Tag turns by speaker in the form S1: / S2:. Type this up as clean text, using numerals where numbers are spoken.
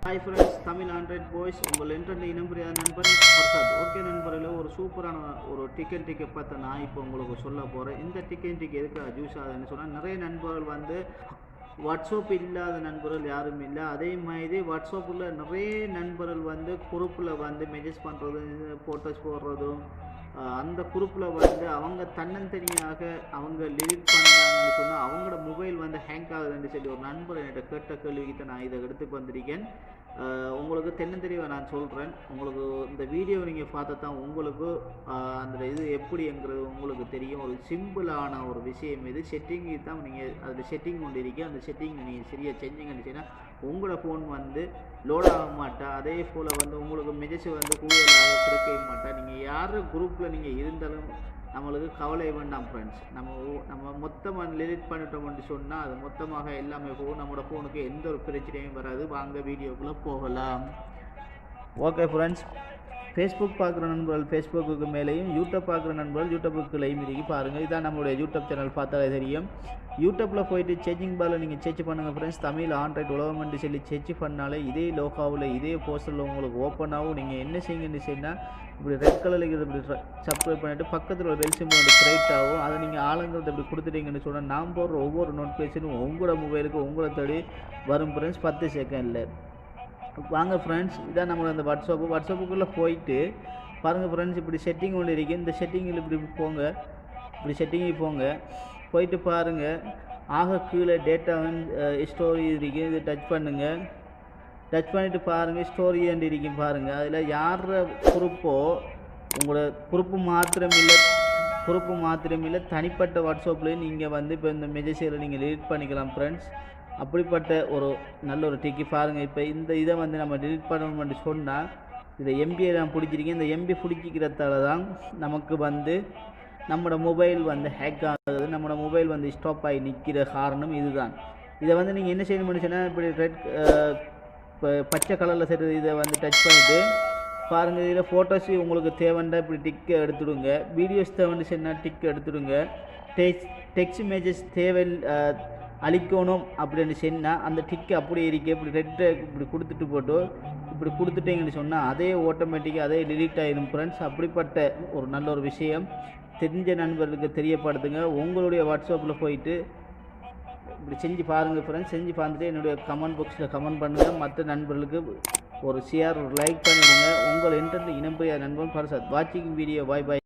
S1: Hi friends, Tamil Android boys உங்கள் internet இனம்புரியாத நண்பன் Prasad. Okay நண்பர்களே, ஒரு சூப்பரான ஒரு டிக்கெட் பார்த்து நான் இப்போ உங்களுக்கு சொல்ல போகிறேன். இந்த டிக்கெட் எதுக்காக யூஸ் ஆகுதுன்னு சொன்னால், நிறைய நண்பர்கள் வந்து வாட்ஸ்அப் இல்லாத நண்பர்கள் யாரும் இல்லை. அதே மாதிரி வாட்ஸ்அப்பில் நிறைய நண்பர்கள் வந்து குரூப்பில் வந்து மெசேஜ் பண்ணுறதும் ஃபோட்டோஸ் போடுறதும் அந்த குரூப்பில் வந்து அவங்க தன்னந்தனியாக அவங்க லிரிக் பண்ணுறாங்கன்னு சொன்னால் அவங்களோட மொபைல் வந்து ஹேங் ஆகுதுன்னு சொல்லி ஒரு நண்பர் என்கிட்ட கேட்ட கேள்விக்கு நான் இதை எடுத்து வந்திருக்கேன். உங்களுக்கு தென்னந்தெளிவாக நான் சொல்கிறேன். உங்களுக்கு இந்த வீடியோ நீங்கள் பார்த்தா தான் உங்களுக்கு அந்த இது எப்படிங்கிறது உங்களுக்கு தெரியும். ஒரு சிம்பிளான ஒரு விஷயம் இது. செட்டிங்கு தான் நீங்கள் அதில் செட்டிங் கொண்டு இருக்கீங்க. அந்த செட்டிங் நீங்கள் சரியாக செஞ்சீங்கன்னு சொன்னால் உங்களோட ஃபோன் வந்து லோட் ஆக மாட்டா. அதே போல் வந்து உங்களுக்கு மெசேஜ் வந்து கூடுதலாக கிடைக்கவே மாட்டா. நீங்கள் யார் குரூப்பில் நீங்கள் இருந்தாலும் நம்மளுக்கு கவலை வேண்டாம் ஃப்ரெண்ட்ஸ். நம்ம மொத்தமாக டெலிட் பண்ணிட்டோம்னு சொன்னால் அது மொத்தமாக எல்லாமே போகும். நம்மளோட ஃபோனுக்கு எந்த ஒரு பிரச்சனையும் வராது. வாங்க வீடியோக்குள்ளே போகலாம். ஓகே ஃப்ரெண்ட்ஸ், ஃபேஸ்புக் பார்க்குற நண்பர்கள் ஃபேஸ்புக்கு மேலேயும், யூடியூப் பார்க்குற நண்பர்கள் யூடியூப்புக்குள்ளேயும் இருக்கு பாருங்கள். இதான் நம்மளுடைய யூடியூப் சேனல் பார்த்தாலே தெரியும். யூடியூப்பில் போயிட்டு செர்ச்சிங் பாரில் நீங்கள் செர்ச் பண்ணுங்கள் ஃப்ரெண்ட்ஸ். தமிழ் ஆண்ட்ராய்ட் உலகம்னு சொல்லி செர்ச் பண்ணாலே இதே லோகாவில் இதே போஸ்டரில் உங்களுக்கு ஓப்பன் ஆகும். நீங்கள் என்ன செய்யுங்கன்னு சொன்னால் இப்படி ரெட் கலரில் இப்படி சப்ஸ்கிரைப் பண்ணிவிட்டு பக்கத்தில் ஒரு பெல் சிம்பிள் வந்து கிரியேட் ஆகும். அதை நீங்கள் ஆளுங்கிறத இப்படி கொடுத்துட்டீங்கன்னு சொன்னால் நான் போடுற ஒவ்வொரு நோட்டிஃபிகேஷனும் உங்களோட மொபைலுக்கு உங்களை தேடி வரும் ஃப்ரெண்ட்ஸ் 10 செகண்டில். வாங்க ஃப்ரெண்ட்ஸ், இதான் நம்மளோட அந்த வாட்ஸ்அப்புக்குள்ளே போயிட்டு பாருங்கள் ஃப்ரெண்ட்ஸ். இப்படி செட்டிங் ஒன்று இருக்குது. இந்த செட்டிங்கில் இப்படி போங்க. இப்படி செட்டிங்கு போயிட்டு பாருங்கள். ஆக கீழே டேட்டா ஸ்டோரி இருக்குது. இது டச் பண்ணுங்கள். டச் பண்ணிவிட்டு பாருங்கள், ஸ்டோரி இருக்கும் பாருங்கள். அதில் யார் குரூப்போ உங்களோட குரூப்பு மாத்திரமில்லை தனிப்பட்ட வாட்ஸ்அப்லேயும் நீங்கள் வந்து இப்போ இந்த மெசேஜில் நீங்கள் டெலிட் பண்ணிக்கலாம் ஃப்ரெண்ட்ஸ். அப்படிப்பட்ட ஒரு நல்ல ஒரு டிக்கி பாருங்கள். இப்போ இந்த இதை வந்து நம்ம டெலிட் பண்ணணும்னு சொன்னால் இதில் எம்பியை நான் பிடிச்சிருக்கேன். இந்த எம்பி பிடிச்சிக்கிறதால தான் நமக்கு வந்து நம்மளோட மொபைல் வந்து ஹேக் ஆகுது. நம்மளோட மொபைல் வந்து ஸ்டாப் ஆகி நிற்கிற காரணம் இதுதான். இதை வந்து நீங்கள் என்ன செய்யணும்னு சொன்னால் இப்படி ரெட் இப்போ பச்சை கலரில் சரி இதை வந்து டச் பண்ணிவிட்டு பாருங்கள். இதில் ஃபோட்டோஸ் உங்களுக்கு தேவைன்னா இப்படி டிக்கு எடுத்துடுங்க. வீடியோஸ் தேவைன்னு சொன்னால் டிக்கு எடுத்துடுங்க. டெக்ஸ்ட் மெசேஜ் தேவை அழிக்கணும் அப்படின்னு சொன்னால் அந்த டிக்கு அப்படியே இருக்கு. இப்படி ரெட்டை இப்படி இப்படி கொடுத்துட்டீங்கன்னு சொன்னால் அதே ஆட்டோமேட்டிக்காக அதே டிலீட் ஆகிடும் ஃப்ரெண்ட்ஸ். அப்படிப்பட்ட ஒரு நல்ல ஒரு விஷயம் தெரிஞ்ச நண்பர்களுக்கு தெரியப்படுத்துங்க. உங்களுடைய வாட்ஸ்அப்பில் போயிட்டு இப்படி செஞ்சு பாருங்கள் ஃப்ரெண்ட்ஸ். செஞ்சு பார்த்துட்டு என்னுடைய கமெண்ட் பாக்ஸில் கமெண்ட் பண்ணுங்கள். மற்ற நண்பர்களுக்கு ஒரு ஷேர் ஒரு லைக் பண்ணிவிடுங்க. உங்கள் இன்டர்நெட் இனம்புரியாத நண்பன் பிரசாத். வாட்சிங் வீடியோ. பாய் பாய்.